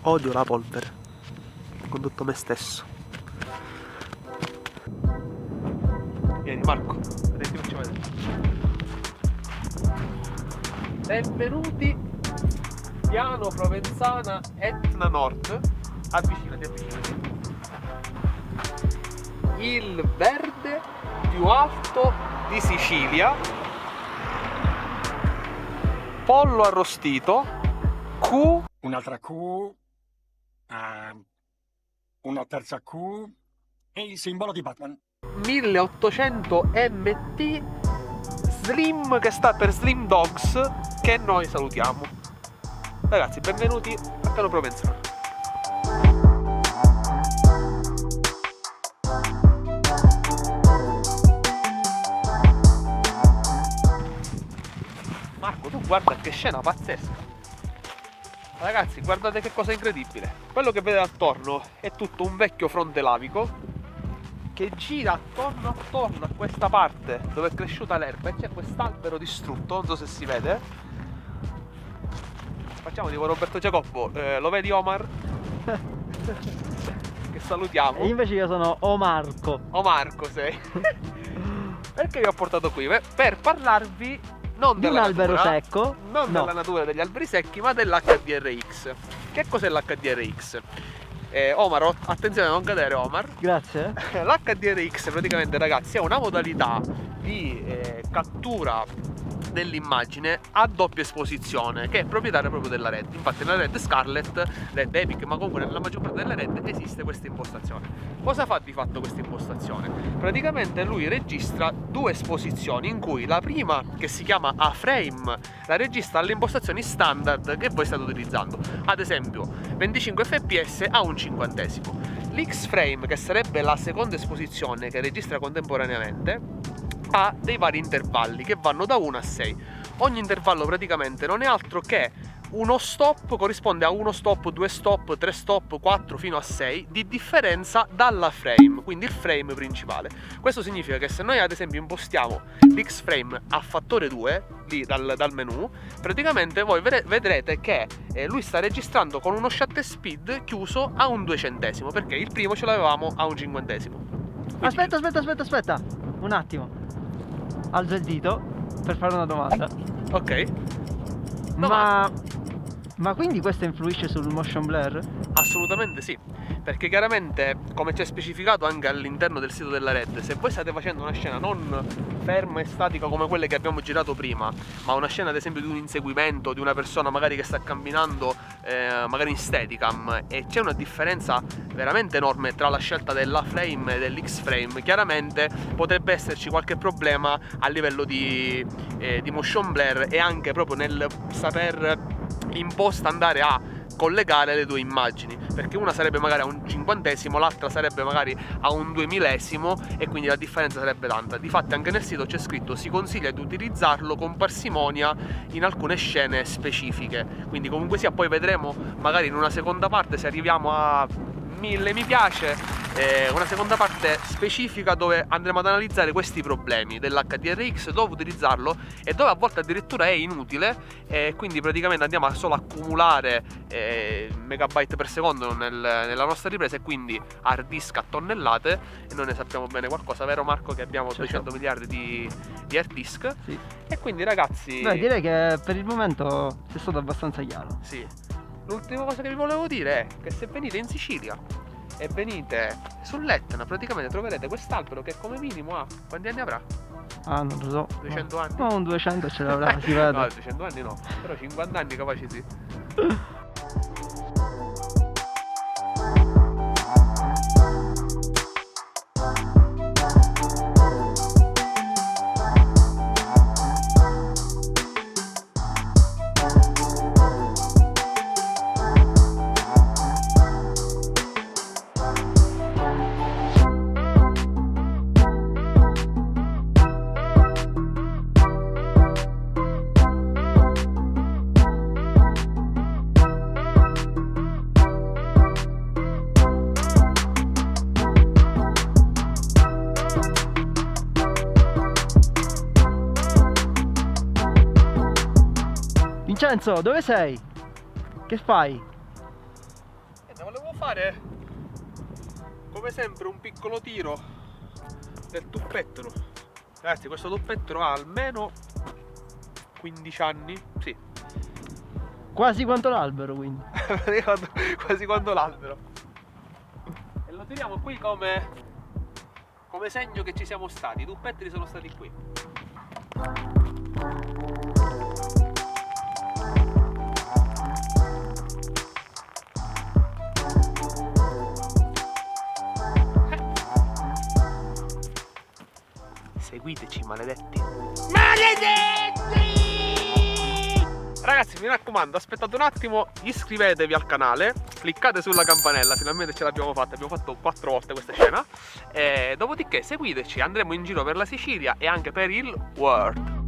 Odio la polvere. Ho condotto me stesso. Vieni Marco, vedi ti faccio vedere. Benvenuti, Piano Provenzana Etna Nord. Avvicinati. Il verde più alto di Sicilia. Pollo arrostito. Q. Un'altra Q. Una terza Q. E il simbolo di Batman. 1800 MT Slim, che sta per Slim Dogs, che noi salutiamo. Ragazzi, benvenuti a Piano Provenzano. Marco, tu guarda che scena pazzesca. Ragazzi, guardate che cosa incredibile. Quello che vedete attorno è tutto un vecchio fronte lavico che gira attorno a questa parte dove è cresciuta l'erba e c'è quest'albero distrutto, non so se si vede. Facciamo tipo Roberto Giacobbo, lo vedi Omar? Che salutiamo. E invece io sono Omarco. Omarco sei. Perché vi ho portato qui? Per parlarvi non Di un della albero natura, secco. non No. della natura degli alberi secchi, ma dell'HDRX. Che cos'è l'HDRX? Omar, attenzione a non cadere Omar. Grazie. L'HDRX praticamente, ragazzi, è una modalità di cattura dell'immagine a doppia esposizione che è proprietaria proprio della Red. Infatti nella Red Scarlett, Red Epic, ma comunque nella maggior parte delle Red esiste questa impostazione. Cosa fa di fatto questa impostazione? Praticamente lui registra due esposizioni in cui la prima, che si chiama A-frame, la registra alle impostazioni standard che voi state utilizzando, ad esempio 25 fps a un cinquantesimo. L'X-frame, che sarebbe la seconda esposizione che registra contemporaneamente, ha dei vari intervalli che vanno da 1 a 6. Ogni intervallo praticamente non è altro che uno stop, corrisponde a uno stop, 2 stop, 3 stop, 4 fino a 6 di differenza dalla frame, quindi il frame principale. Questo significa che se noi ad esempio impostiamo l'X-frame a fattore 2 lì dal menu, praticamente voi vedrete che lui sta registrando con uno shutter speed chiuso a un 200esimo, perché il primo ce l'avevamo a un cinquantesimo. Quindi... Aspetta. Un attimo. Alzo il dito per fare una domanda. Ok. Ma quindi questo influisce sul motion blur? Assolutamente sì, perché chiaramente, come c'è specificato anche all'interno del sito della Red, se voi state facendo una scena non ferma e statica come quelle che abbiamo girato prima, ma una scena ad esempio di un inseguimento di una persona magari che sta camminando magari in Steadicam, e c'è una differenza veramente enorme tra la scelta della frame e dell'X-frame, chiaramente potrebbe esserci qualche problema a livello di motion blur e anche proprio nel saper imposta andare a collegare le due immagini, perché una sarebbe magari a un cinquantesimo, l'altra sarebbe magari a un 2000esimo, e quindi la differenza sarebbe tanta. Difatti anche nel sito c'è scritto: si consiglia di utilizzarlo con parsimonia in alcune scene specifiche. Quindi comunque sia, poi vedremo magari in una seconda parte, se arriviamo a 1000 mi piace, una seconda parte specifica dove andremo ad analizzare questi problemi dell'HDRX, dove utilizzarlo e dove a volte addirittura è inutile, e quindi praticamente andiamo a solo accumulare megabyte per secondo nella nostra ripresa, e quindi hard disk a tonnellate, e noi ne sappiamo bene qualcosa, vero Marco, che abbiamo 200 miliardi di hard disk? Sì. E quindi ragazzi... Beh, direi che per il momento è stato abbastanza chiaro. Sì. L'ultima cosa che vi volevo dire è che se venite in Sicilia e venite sull'Etna, praticamente troverete quest'albero che come minimo ha... quanti anni avrà? Ah, non lo so. 200 anni? No, un 200 ce l'avrà, si vede. No, 200 anni no, però 50 anni capaci sì. Vincenzo, dove sei? Che fai? fare come sempre un piccolo tiro del tuppettolo. Ragazzi, questo tuppettolo ha almeno 15 anni, sì. Quasi quanto l'albero, quindi. Quasi quanto l'albero. E lo tiriamo qui come segno che ci siamo stati. I tuppettoli sono stati qui. Seguiteci, maledetti. Maledetti! Ragazzi, mi raccomando, aspettate un attimo, iscrivetevi al canale, cliccate sulla campanella, finalmente ce l'abbiamo fatta, abbiamo fatto 4 volte questa scena. E dopodiché seguiteci, andremo in giro per la Sicilia e anche per il world.